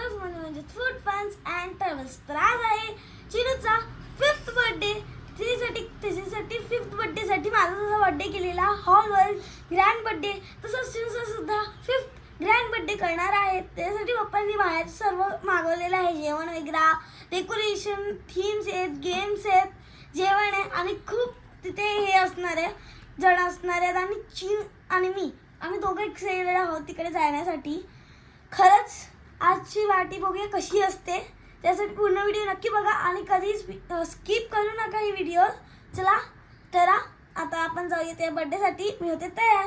Travels म्हणजे food फन्स and travels. तर आज आहे चिनूचा 5th बर्थडे. त्याच्यासाठी 5th बर्थडेसाठी माझा जसा बर्थडे केलेला हॉलवर ग्रँड बर्थडे, तसंच चिनूचा सुद्धा 5th ग्रँड बर्थडे करणार आहे. त्यासाठी पप्पांनी बाहेर सर्व मागवलेलं आहे, जेवण वगैरे, डेकोरेशन, थीम्स आहेत, गेम्स आहेत, जेवण आहे आणि खूप तिथे हे असणार आहे, जण असणार आहेत. आणि चिनू आणि मी आम्ही दोघं एक्साइटेड आहोत तिकडे जाण्यासाठी. खरंच आजची पार्टी बघूया कशी असते, त्यासाठी पूर्ण व्हिडिओ नक्की बघा आणि कधीच स्किप करू नका ही व्हिडिओ. चला तर आता आपण जाऊया त्या बर्थडेसाठी. मी होते तयार.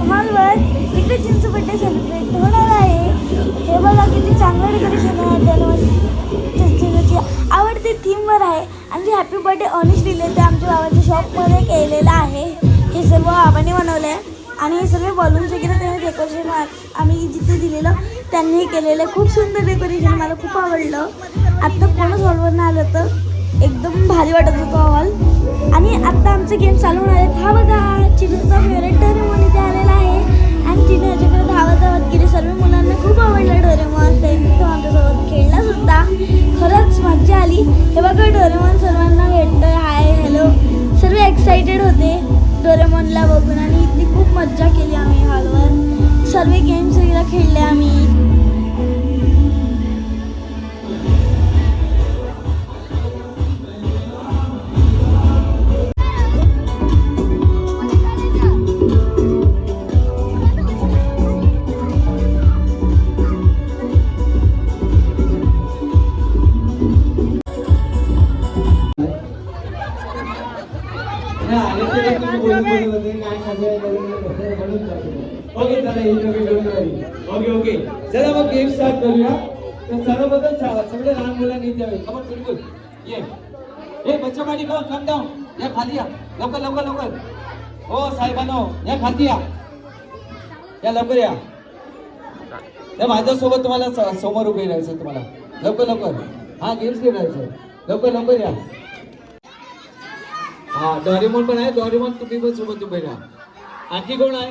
हॉलवर इकडे चिंचू बर्थडे सेलिब्रेट होणार आहे. हे बघा किती चांगलं डेकोरेशन आहे. चिंचूची आवडती थीमवर आहे आणि जे हॅपी बर्थडे ऑनिश दिले ते आमच्या बाबाच्या शॉपमध्ये केलेलं आहे. हे सर्व बाबांनी बनवलं आहे आणि हे सर्व बलून्स वगैरे त्यांनी डेकोरेशन आम्ही जिथे दिलेलं त्यांनी केलेलं आहे. खूप सुंदर डेकोरेशन, मला खूप आवडलं. आत्ता कोणच हॉलवर नाही आलं तर एकदम भारी वाटत होतं हॉल. आणि आत्ता आमचे गेम चालू होणार आहेत. हा बघा चिनूचा फेवरेट डोरेमॉन इथे आलेला आहे आणि चिनू याच्याकडे धावत गेली. सर्व मुलांना खूप आवडलं डोरेमॉन, त्यांनी तो आमच्यासोबत खेळला सुद्धा. खरंच मजा आली. हे बघा डोरेमॉन सर्वांना भेटतोय, हाय हॅलो. सर्व एक्साइटेड होते डोरेमॉनला बघून आणि इतकी खूप मजा केली आम्ही हॉलवर. सर्व गेम्स वगैरे खेळले आम्ही. ओके चला मग गेम स्टार्ट करूया. तर सर्वप्रथम सगळे लहान मुलांनी इथे यावे. कमन बिलकुल ये बच्चा पाठी कम डाऊन, या खाली या, लवकर लवकर लवकर. हो साहेबांनो या खाली या लवकर या. माझ्यासोबत तुम्हाला समोर उभे राहायचं, तुम्हाला लवकर लवकर. हा गेम्स खेळायचं, लवकर लवकर या. हा डोरेमॉन पण आहे, डोरेमॉन तुम्ही पण सोबत उभे राहा. आणखी कोण आहे?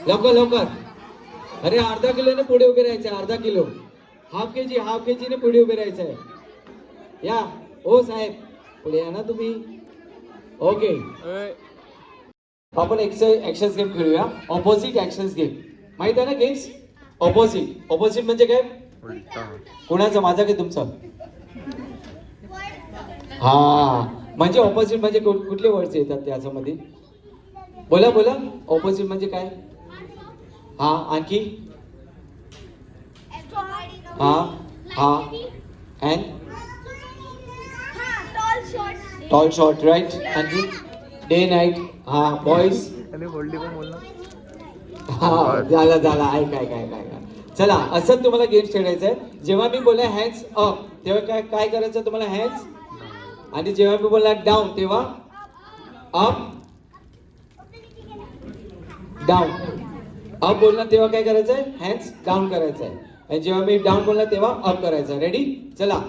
लवकर लवकर. अरे अर्धा किलोने पुढे उभे राहायचं, अर्धा किलो. हाफ के जी ने पुढे उभे राहायचं आहे. या ओ साहेब पुढे या ना तुम्ही. ओके आपण ऍक्शन्स गेम खेळूया. ऑपोजिट ऍक्शन्स गेम माहित आहे ना गेम्स? ऑपोजिट म्हणजे काय? कोणाचं, माझा की तुमचं? हा म्हणजे ऑपोजिट म्हणजे कुठले वर्ड्स येतात त्याच्यामध्ये? बोला बोला. ऑपोजिट म्हणजे काय? हा आणखी? हा अँड टॉल शॉर्ट राईट. आणखी डे नाईट. हा बॉईज. हा झाला काय. चला असं तुम्हाला गेम्स खेळायचं आहे. जेव्हा मी बोलला हँड्स अप तेव्हा काय करायचं तुम्हाला? हँड्स. आणि जेव्हा मी बोलला डाऊन तेव्हा अप डाऊन. अप बोलला तेव्हा काय करायचंय? हँड्स डाऊन करायचंय. आणि जेव्हा मी डाऊन बोलला तेव्हा अप करायचं. रेडी? चला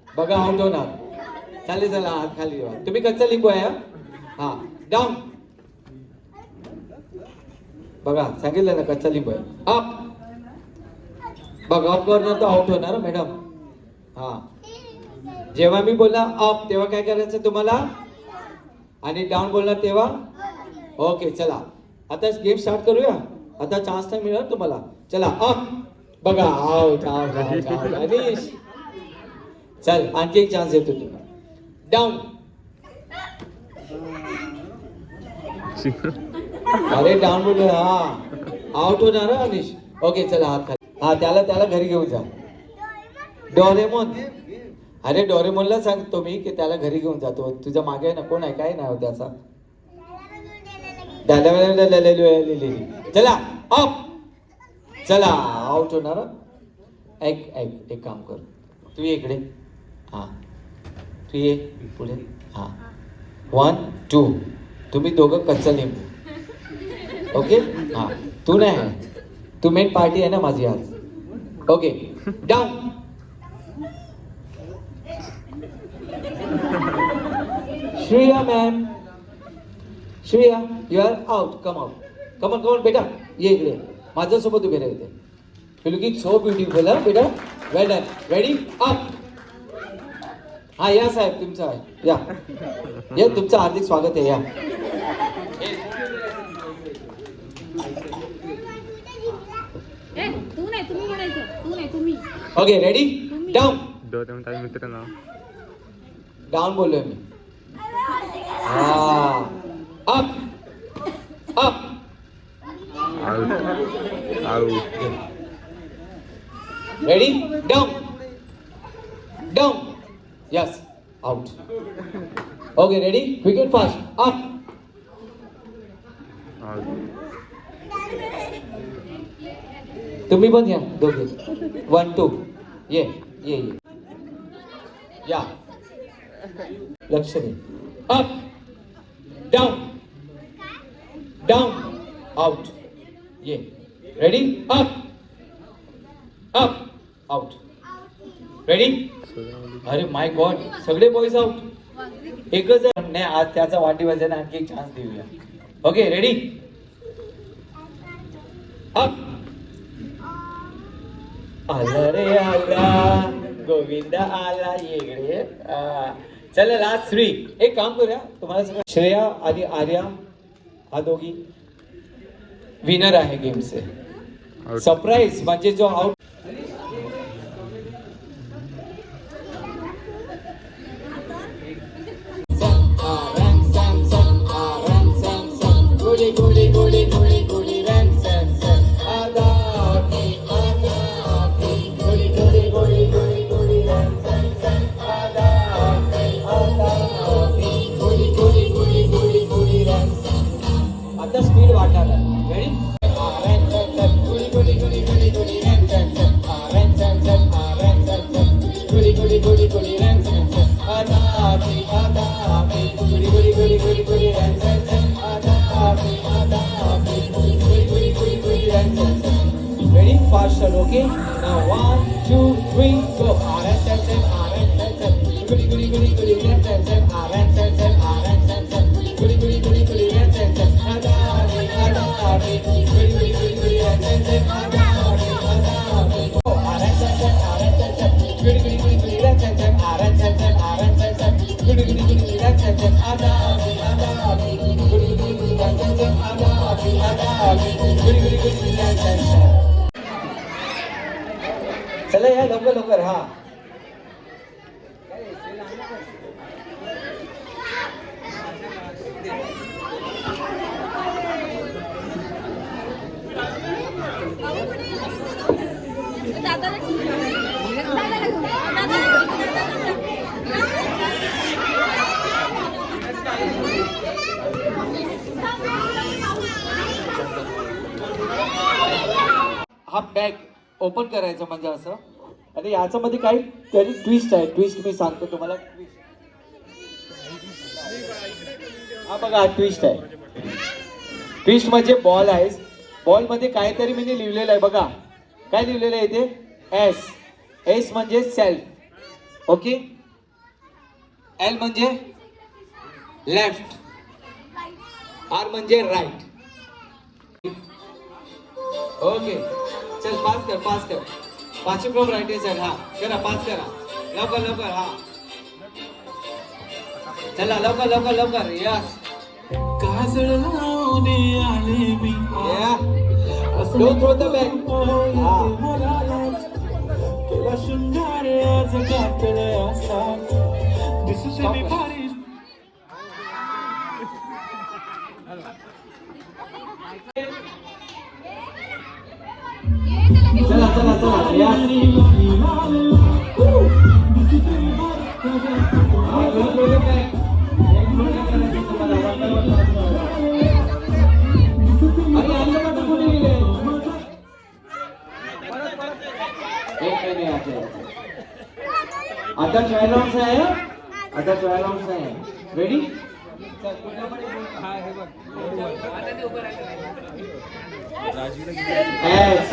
बघा आउट होणार. चालेल चला हात खाली ठेवा. तुम्ही कच्चा लिंबू आहे. हा डाऊन बघा, सांगितलं ना कच्चा लिंबू आहे. अप बघा, अप करणार तर आउट होणार मॅडम. हा जेव्हा मी बोलला अप तेव्हा काय करायचं तुम्हाला? आणि डाऊन बोलणार तेव्हा? ओके चला आता गेम स्टार्ट करूया. आता चान्स नाही मिळणार तुम्हाला. चला अप बघा, आउट अनिश. चल आणखी एक चान्स देतो तुला. डाऊन. अरे डाऊन बोल. हा आउट होणार अनिश. ओके चला हात खाली. हा त्याला घरी घेऊन जा. डोरेमॉन. अरे डोरेमॉनला सांगतो मी की त्याला घरी घेऊन जातो. तुझ्या मागे आहे ना कोण आहे? काय नाव त्याचा? चला अप. चला आउट होणार. एक काम कर, तू ये इकडे. हा तू ये पुढे. हा 1 2 तुम्ही दोघं कच्चा लिंबू. ओके हा तू नाही आहे, तू मेन पार्टी आहे ना माझी आज. Okay down. Shreya ma'am, Shreya you are out. Come on बेटा, ये इकडे माझ्यासोबत उभे राहते. यू लुकिंग सो ब्युटिफुल हा बेटा. वेल डन. Ready up. हा या साहेब तुमचा आहे, या तुमचं हार्दिक स्वागत आहे. या तू नाही तुम्ही म्हणायचं, तू नाही तुम्ही. Okay ready down. मित्र ना डाऊन बोललोय मी. हा up up. Ready down down. Yes out. Okay ready quick fast up. तुम्ही पण या दोघे. 1 2 ये ये ये या. लक्ष दे. Up down down out. ये ready up up out. Ready. अरे माय गॉड सगळे बॉईज आउट. एकच आहे नाही आज, त्याचा वाढदिवसाला आणखी एक चान्स देऊया. Okay ready up. आला रे आला गोविंद आला येगळे. चला लास्ट 3. एक काम करूया, तुम्हाला सगळं श्रेया आणि आर्या हा दोघी विनर आहे गेमचे. सरप्राईज म्हणजे जो आउट. आता स्पीड वाढणार आहे. Ready Ready? Fast and okay. Now 1 2 3 go. Goody goody goody goody goody goody goody goody goody चला या लवकर लवकर. हा हा बॅग ओपन करायचं म्हणजे असं. आणि याच्यामध्ये काही तरी ट्विस्ट आहे. ट्विस्ट मी सांगतो तुम्हाला. हा बघा ट्विस्ट आहे. ट्विस्ट म्हणजे बॉल आहे. बॉल मध्ये काहीतरी मी लिहिलेलं आहे बघा. काय लिहिलेलं आहे इथे? एस. एस म्हणजे सेल्फ. ओके. एल म्हणजे लेफ्ट. आर म्हणजे राईट. ओके चल पास कर. पाचवी फ्रॉम राईट साइड. हा करा पास करा लवकर. हा चला लवकर. यस. काजळ लावणे आले मी. Don't throw the bag. तुला शृंगार आज गाठल असा दिसते मी भारी. चला या आता 12 राऊंड आहे. आता 12 राऊंड आहे. रेडी?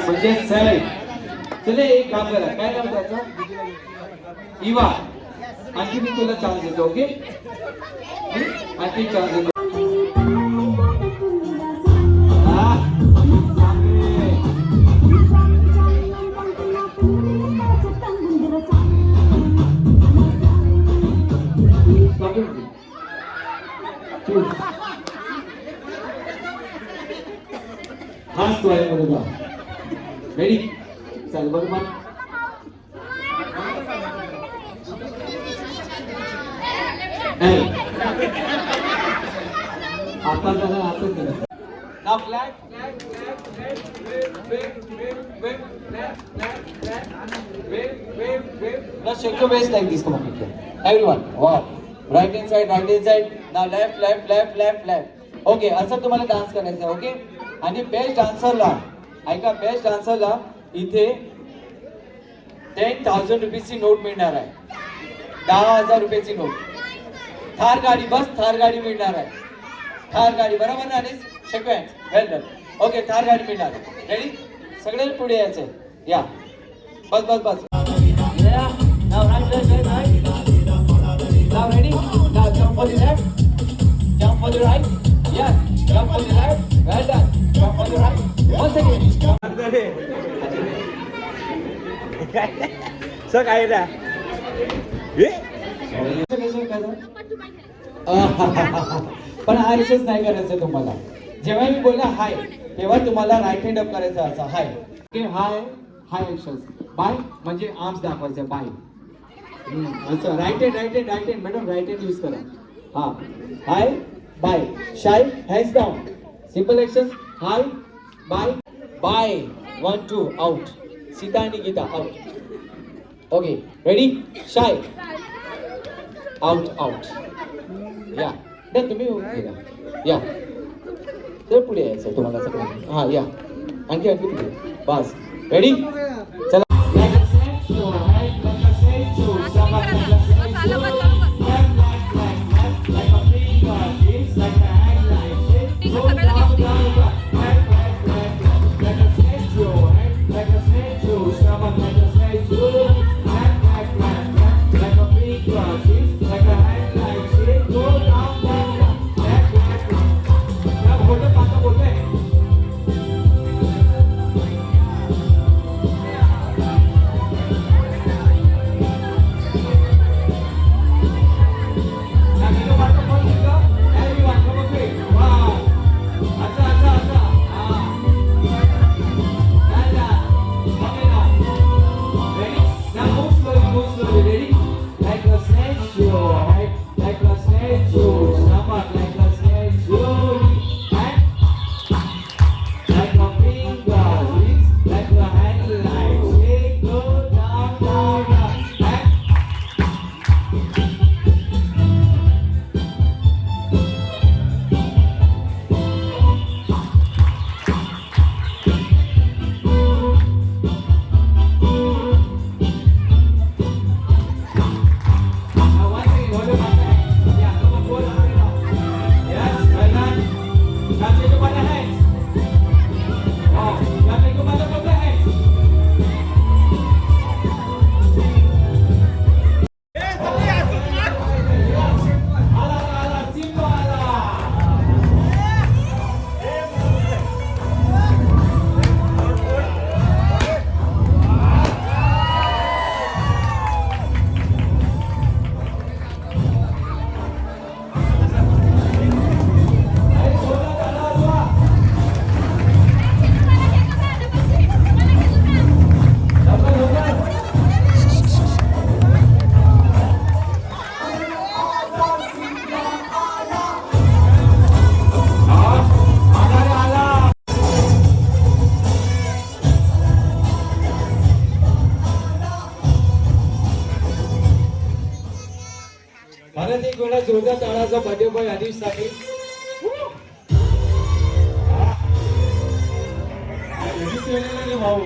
म्हणजे चल चले एक काम करा. काय नाव त्याचं? इवा. आणखी मी तुला चान्स देतो. ओके आणखी चान्स देतो. हाच तो आहे बरोबर. रेडी? चल बरोबर. आता जरा आता करा. Now clap, clap, clap, clap, wave. Now shake your waist like this. Come on, everyone. Wow. Right hand side, right hand side. Now left, left, left, left, left. Okay, असं तुम्हाला डान्स करायचा आहे. ओके. आणि best डान्सरला ऐका, best डान्सरला इथे 10,000 रुपीजची note मिळणार आहे. 10,000 रुपयाची नोट. थार गाडी, बस थार गाडी मिळणार आहे. थार गाडी बरोबर ना? आणि शेकवेंट वेल डन. ओके, थार गाडी मिळणार. रेडी? सगळे पुढे यायचे. या बस बस बस. Now right, left, right. Now ready? Now jump for the left. Jump for the right. Yes. Jump for the left. Well done. Jump for the right. Once again. Sir काय रे? पण हा exercise नाही करायचं तुम्हाला. जेव्हा मी बोलला हाय तेव्हा तुम्हाला राईट हँड अप करायचा. असा hi. Okay, hi hi exercise. Bye म्हणजे आर्म्स दाखवायचे. बाय असं. Right hand madam right hand use करा. हा hi bye. Shy hands down. Simple action. Hi bye bye. 1 2 out. Sita आणि Gita out. Okay ready? Shy out out. या तुम्ही गेला. या तर पुढे यायचं तुम्हाला सगळं. हा या आणखी पुढे. बस रेडी? चला. भारत एक वेळा जोरदार टाळाचा बर्थडे बॉय हरीश साठी. भाऊ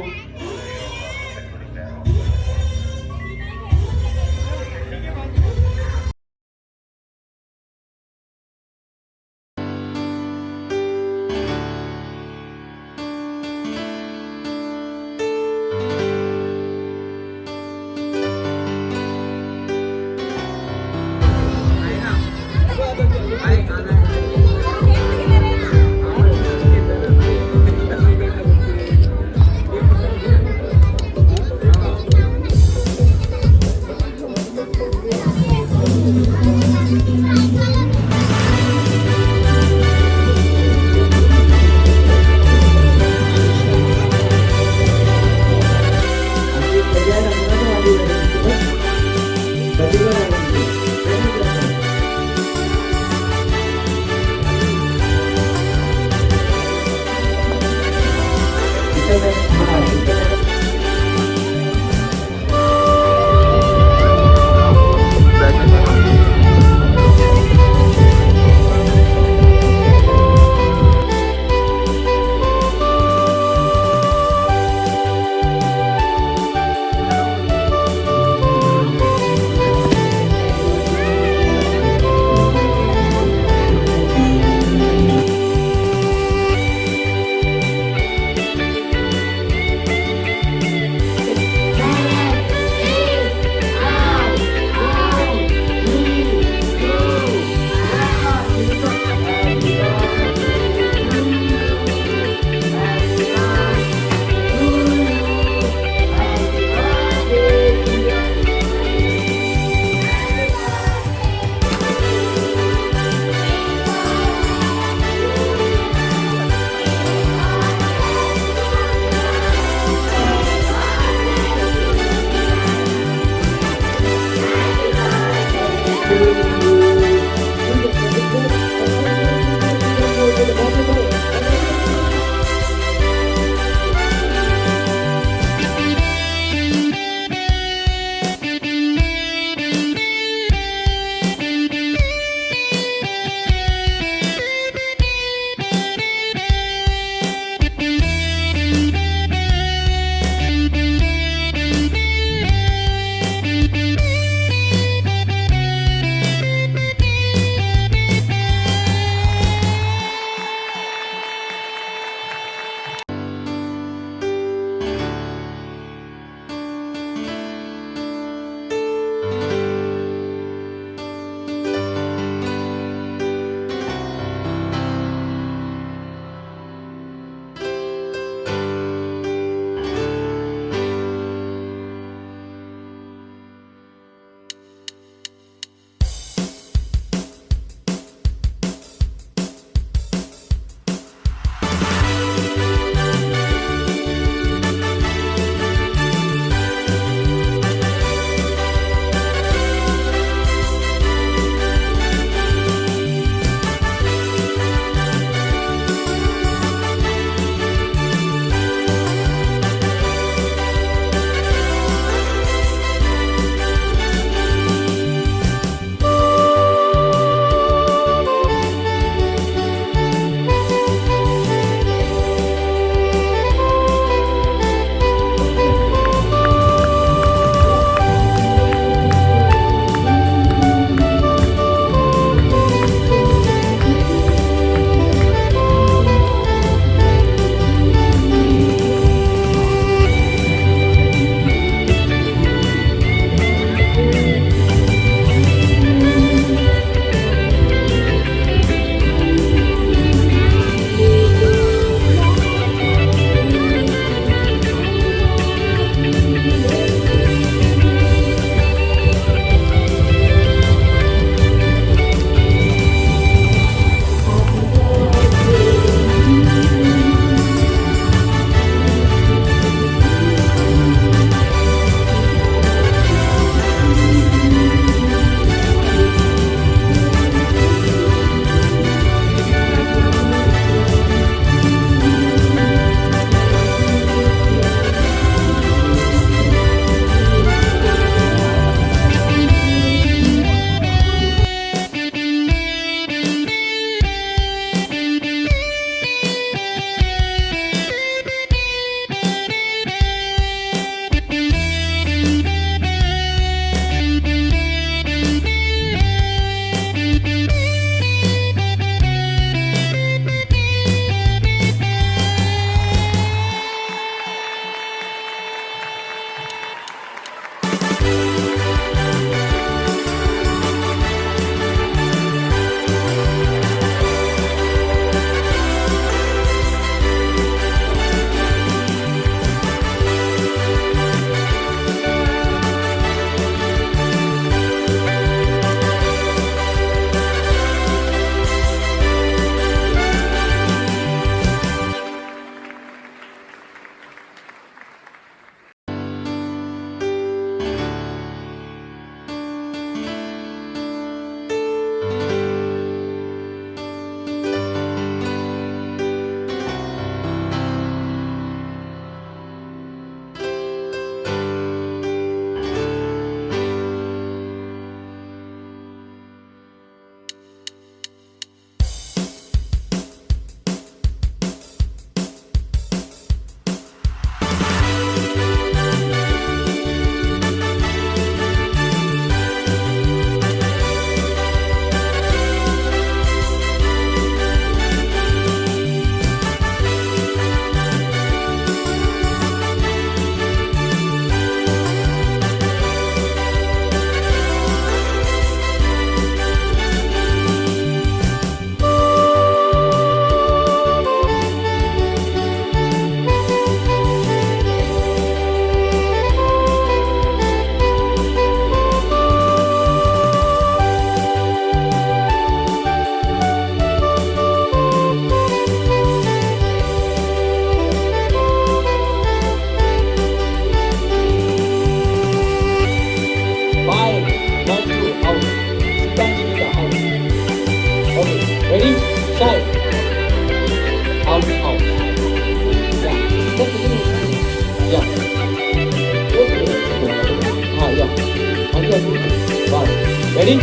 रेडी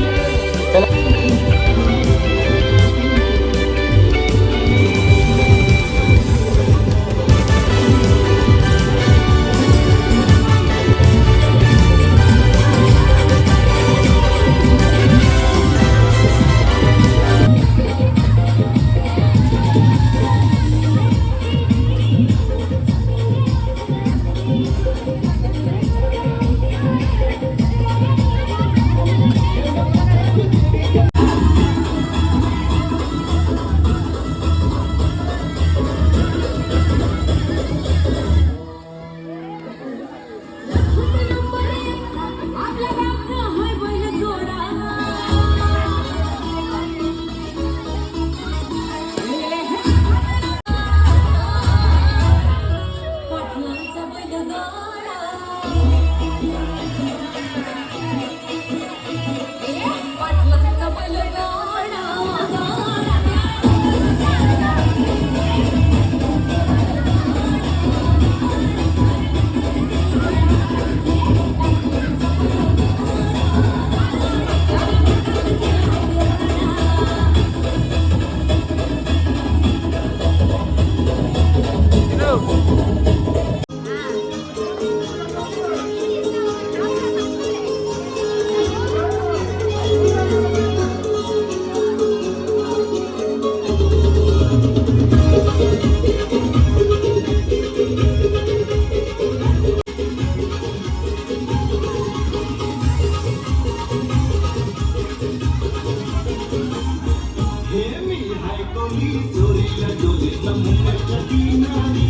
चला हे मी हाय कोणी चोरीला डोलीला मुंबईच्या किनारी